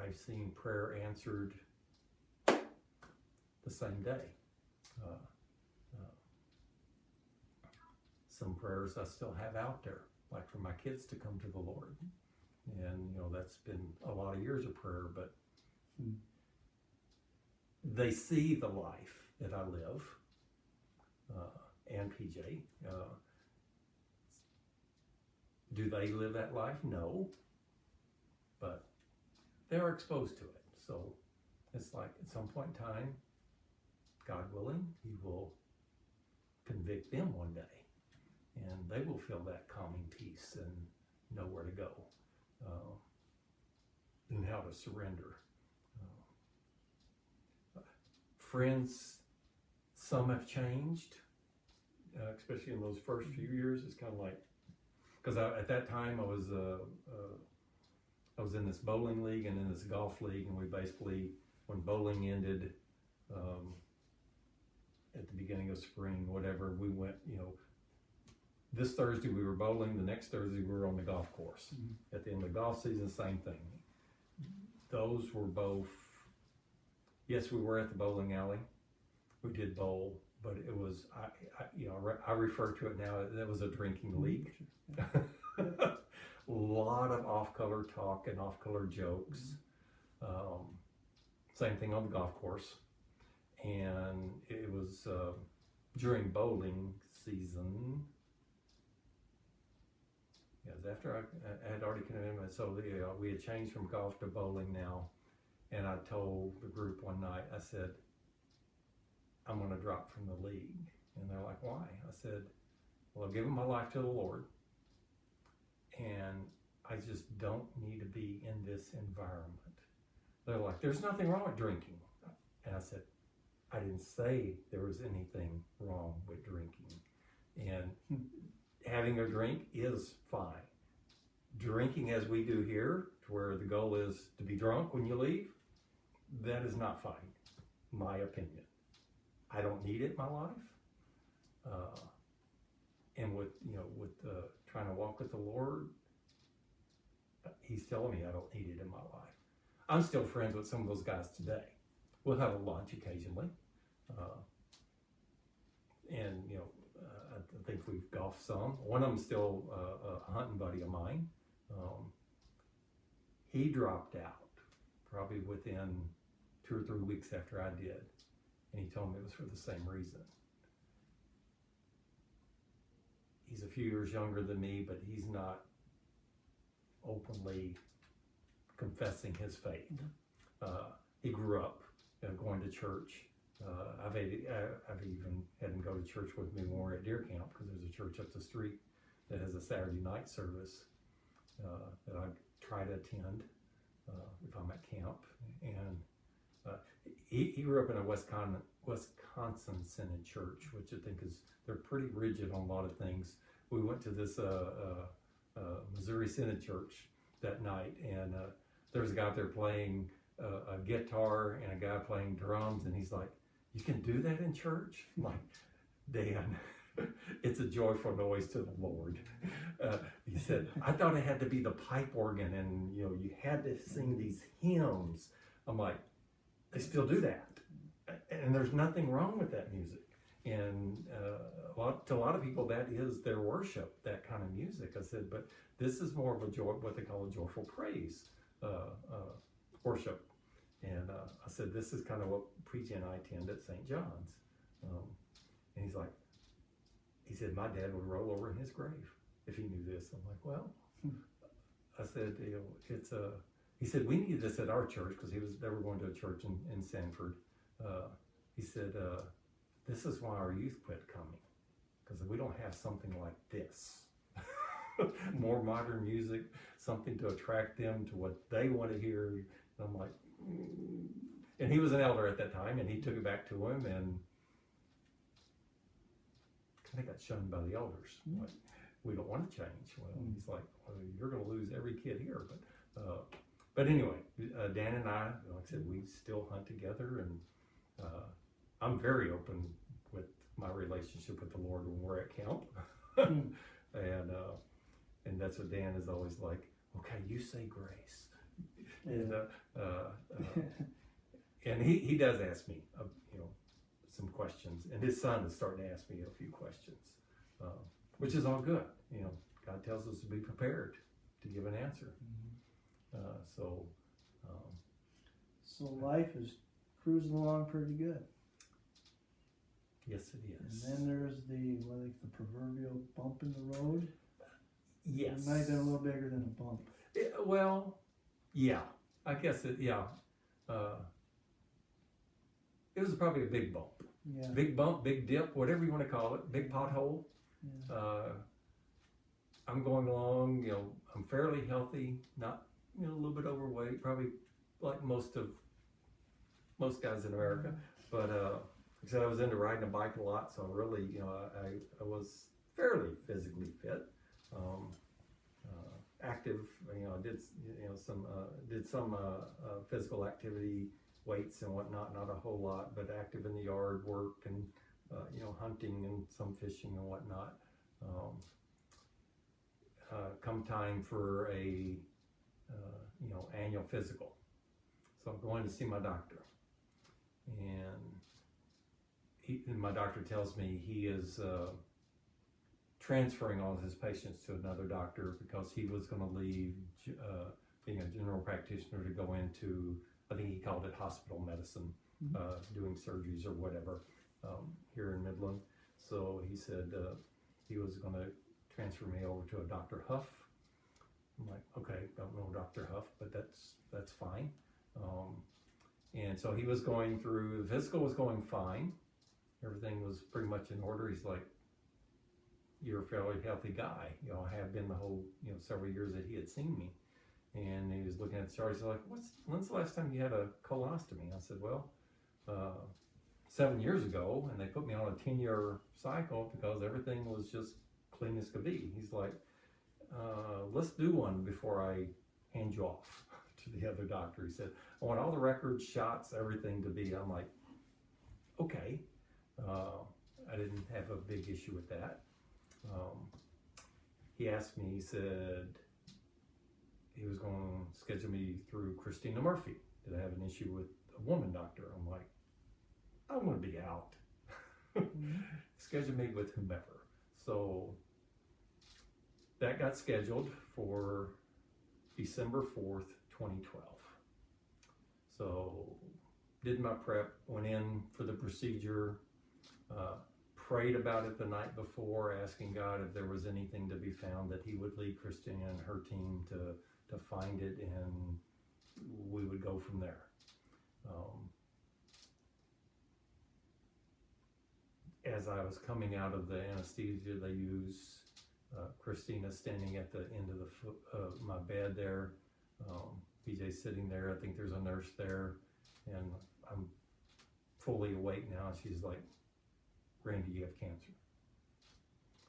I've seen prayer answered the same day. Some prayers I still have out there, like for my kids to come to the Lord. And, you know, that's been a lot of years of prayer, but they see the life that I live, and PJ. Do they live that life? No. But they're exposed to it. So it's like at some point in time, God willing, He will convict them one day. And they will feel that calming peace and know where to go and how to surrender. Friends, some have changed, especially in those first few years. It's kind of like, because at that time I was in this bowling league and in this golf league, and we basically, when bowling ended at the beginning of spring, whatever, we went, you know, this Thursday we were bowling, the next Thursday we were on the golf course. At the end of the golf season, same thing. Those were both, yes, we were at the bowling alley. We did bowl, but it was, I refer to it now, that was a drinking league. A lot of off-color talk and off-color jokes. Same thing on the golf course. And it was during bowling season. Yes, after I had already committed, so we had changed from golf to bowling now. And I told the group one night, I said, I'm going to drop from the league. And they're like, why? I said, well, I've given my life to the Lord, and I just don't need to be in this environment. They're like, there's nothing wrong with drinking. And I said, I didn't say there was anything wrong with drinking. And having a drink is fine. Drinking as we do here, to where the goal is to be drunk when you leave, that is not fine, my opinion. I don't need it in my life. And with trying to walk with the Lord, He's telling me I don't need it in my life. I'm still friends with some of those guys today. We'll have a lunch occasionally. And, you know, I think we've golfed some. One of them's still a hunting buddy of mine. He dropped out probably within 2 or 3 weeks after I did. And he told me it was for the same reason. He's a few years younger than me, but he's not openly confessing his faith. He grew up going to church. I've even had him go to church with me when we were at deer camp, because there's a church up the street that has a Saturday night service that I try to attend if I'm at camp. And he grew up in a Wisconsin Synod church, which I think they're pretty rigid on a lot of things. We went to this Missouri Synod church that night, and there was a guy out there playing a guitar and a guy playing drums, and he's like, you can do that in church? I'm like, Dan, it's a joyful noise to the Lord. He said, I thought it had to be the pipe organ, and you had to sing these hymns. I'm like, they still do that, and there's nothing wrong with that music. And to a lot of people, that is their worship, that kind of music. I said, but this is more of a joy, what they call a joyful praise worship. And I said, this is kind of what PJ and I attend at St. John's. And he's like, he said, my dad would roll over in his grave if he knew this. I'm like, well, I said, he said, we need this at our church, because they were going to a church in Sanford. He said, this is why our youth quit coming, because we don't have something like this. More modern music, something to attract them to what they want to hear. And I'm like, and he was an elder at that time, and he took it back to him, and kind of got shunned by the elders. Like, we don't want to change. Well, he's like, well, you're going to lose every kid here. But anyway, Dan and I, like I said, we still hunt together, and I'm very open with my relationship with the Lord when we're at camp. And that's what Dan is always like, okay, you say grace. And he does ask me, some questions, and his son is starting to ask me a few questions, which is all good. God tells us to be prepared to give an answer. So life is cruising along pretty good. Yes, it is. And then there's the proverbial bump in the road. Yes. It might have been a little bigger than a bump. Well, yeah. I guess it. Yeah. It was probably a big bump. Yeah. Big bump, big dip, whatever you want to call it. Big pothole. Yeah. I'm going along. I'm fairly healthy. Not a little bit overweight. Probably like most guys in America. But like I said, I was into riding a bike a lot, so really, I was fairly physically fit, active. I did some physical activity, weights and whatnot. Not a whole lot, but active in the yard, work and hunting and some fishing and whatnot. Come time for a annual physical, so I'm going to see my doctor, and my doctor tells me he is transferring all of his patients to another doctor because he was going to leave being a general practitioner to go into, I think he called it hospital medicine, doing surgeries or whatever here in Midland. So he said he was going to transfer me over to a Dr. Huff. I'm like, okay, don't know Dr. Huff, but that's fine. And so he was going through, the physical was going fine. Everything was pretty much in order. He's like, you're a fairly healthy guy. I have been the whole, several years that he had seen me. And he was looking at the chart. He's like, when's the last time you had a colostomy? I said, well, 7 years ago, and they put me on a 10-year cycle because everything was just clean as could be. He's like, let's do one before I hand you off to the other doctor. He said, I want all the records, shots, everything to be. I'm like, okay. I didn't have a big issue with that. He asked me, he said he was going to schedule me through Christina Murphy. Did I have an issue with a woman doctor? I'm like, I'm going to be out. Schedule me with whomever. So that got scheduled for December 4th, 2012. So did my prep, went in for the procedure, prayed about it the night before, asking God if there was anything to be found, that he would lead Christina and her team to find it, and we would go from there. As I was coming out of the anesthesia, they use Christina standing at the end of my bed there. BJ's sitting there. I think there's a nurse there, and I'm fully awake now. She's like, Randy, you have cancer.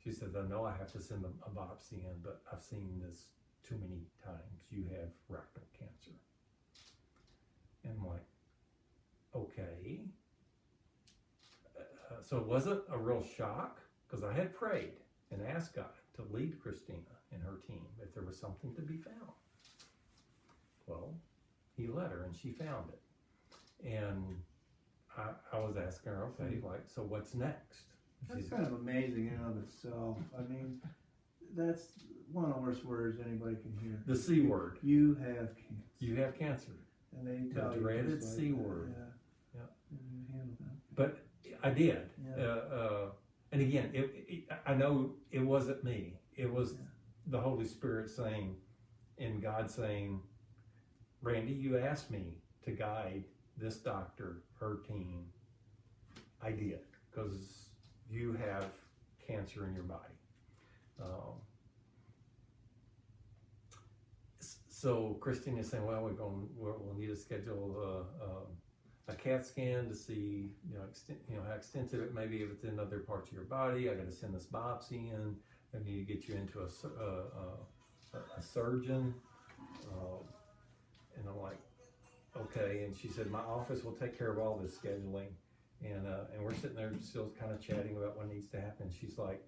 She says, I know I have to send a biopsy in, but I've seen this too many times. You have rectal cancer. And I'm like, okay. So it wasn't a real shock, because I had prayed and asked God to lead Christina and her team if there was something to be found. Well, he led her and she found it. And I was asking her, okay, so what's next? That's kind of amazing in and of itself. I mean, that's one of the worst words anybody can hear. The C word. You have cancer. You have cancer. And they tell the you dreaded just C like word. Yeah. You handle that. But I did. Yeah. And again, I know it wasn't me. It was the Holy Spirit saying, and God saying, Randy, you asked me to guide this doctor, her team. I did, because you have cancer in your body. So Christine is saying, well, we'll need to schedule a CAT scan to see, how extensive it may be if it's in other parts of your body. I got to send this biopsy in. I need to get you into a surgeon. And I'm like, okay. And she said, my office will take care of all this scheduling. And we're sitting there still kind of chatting about what needs to happen. She's like,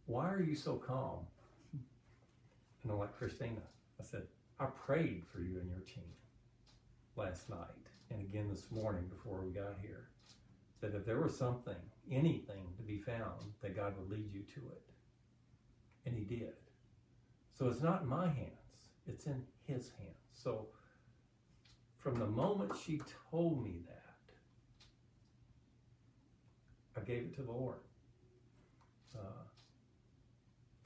why are you so calm? And I'm like, Christina, I said, I prayed for you and your team last night and again this morning before we got here, that if there was something, anything to be found, that God would lead you to it. And he did. So it's not in my hands, it's in his hands. So from the moment she told me that, I gave it to the Lord.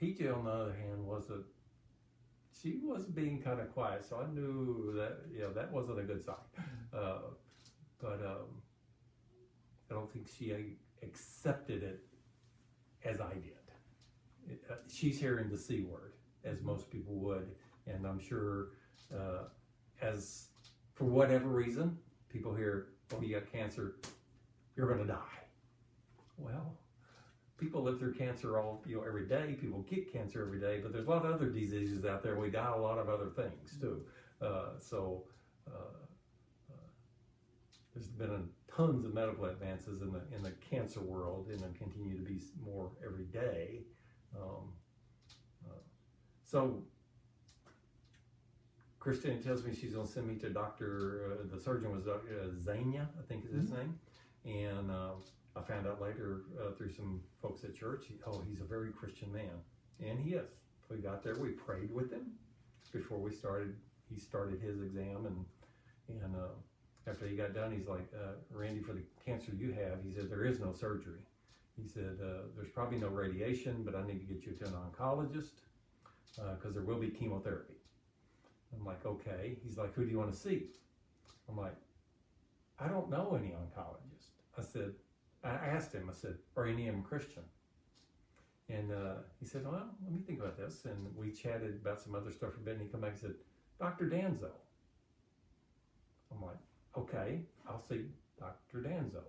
PJ, on the other hand, she was being kind of quiet, so I knew that, that wasn't a good sign. But I don't think she accepted it as I did. She's hearing the C word, as most people would, and I'm sure as for whatever reason, people hear, oh, you got cancer, you're going to die. Well, people live through cancer every day. People get cancer every day, but there's a lot of other diseases out there. We die a lot of other things too. There's been tons of medical advances in the cancer world, and there continue to be more every day. So Christine tells me she's going to send me to Dr. The surgeon was Dr. Zania, I think is his name, and I found out later through some folks at church, he's a very Christian man, and he is. We got there, we prayed with him before we started. He started his exam, and after he got done, he's like, Randy, for the cancer you have, he said, there is no surgery. He said, there's probably no radiation, but I need to get you to an oncologist because there will be chemotherapy. I'm like, okay. He's like, who do you want to see? I'm like, I don't know any oncologist. I asked him, I said, are any of them Christian? And he said, well, let me think about this. And we chatted about some other stuff for a bit, and he came back and said, Dr. Danzo. I'm like, okay, I'll see Dr. Danzo.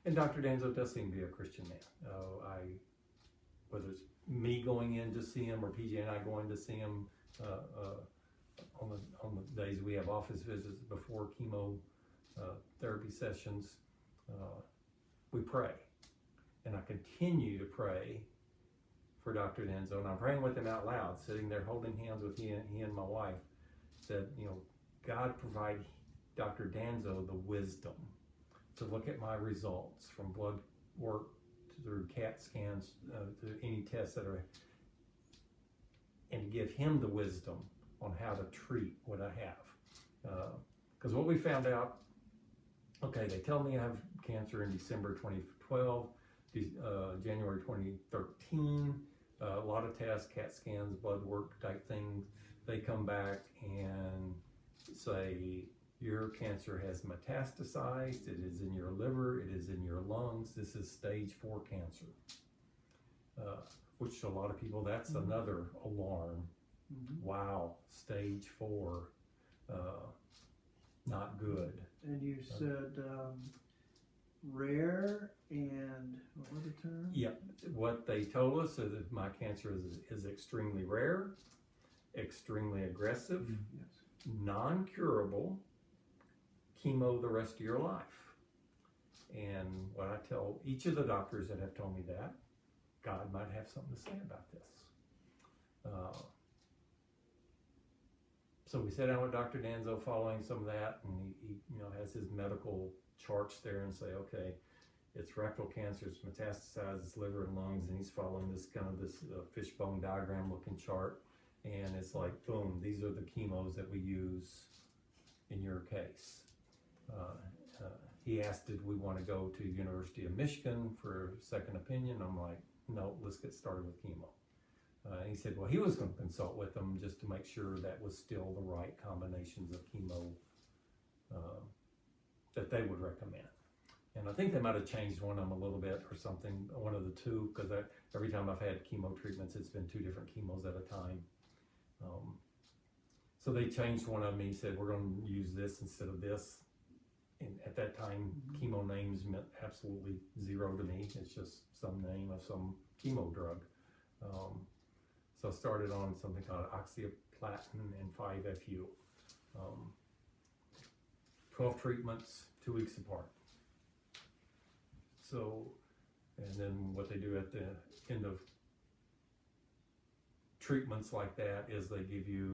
And Dr. Danzo does seem to be a Christian man. Whether it's me going in to see him or PJ and I going to see him on the days we have office visits before chemo therapy sessions, we pray. And I continue to pray for Dr. Danzo, and I'm praying with him out loud, sitting there holding hands with he and my wife, said, God provide Dr. Danzo the wisdom to look at my results from blood work through CAT scans to any tests that are, and give him the wisdom on how to treat what I have. Because what we found out, okay, they tell me I have cancer in December 2012, January 2013, a lot of tests, CAT scans, blood work type things. They come back and say, your cancer has metastasized, it is in your liver, it is in your lungs, this is stage 4 cancer. Which to a lot of people, that's another alarm. Wow, stage 4, not good. And you said rare and what was the term? Yeah, what they told us is that my cancer is extremely rare, extremely aggressive, non-curable, chemo the rest of your life. And what I tell each of the doctors that have told me that, God might have something to say about this. So we sat down with Dr. Danzo following some of that, and he has his medical charts there and say, okay, it's rectal cancer, it's metastasized, it's liver and lungs, and he's following this fishbone diagram looking chart, and it's like, boom, these are the chemos that we use in your case. He asked, did we want to go to University of Michigan for a second opinion? I'm like, no, let's get started with chemo. He said, well, he was going to consult with them just to make sure that was still the right combinations of chemo that they would recommend. And I think they might have changed one of them a little bit or something, one of the two, because every time I've had chemo treatments, it's been 2 different chemos at a time. So they changed one of them. He said, we're going to use this instead of this. And at that time, chemo names meant absolutely zero to me. It's just some name of some chemo drug. So I started on something called oxaliplatin and 5-FU. 12 treatments, 2 weeks apart. So, and then what they do at the end of treatments like that is they give you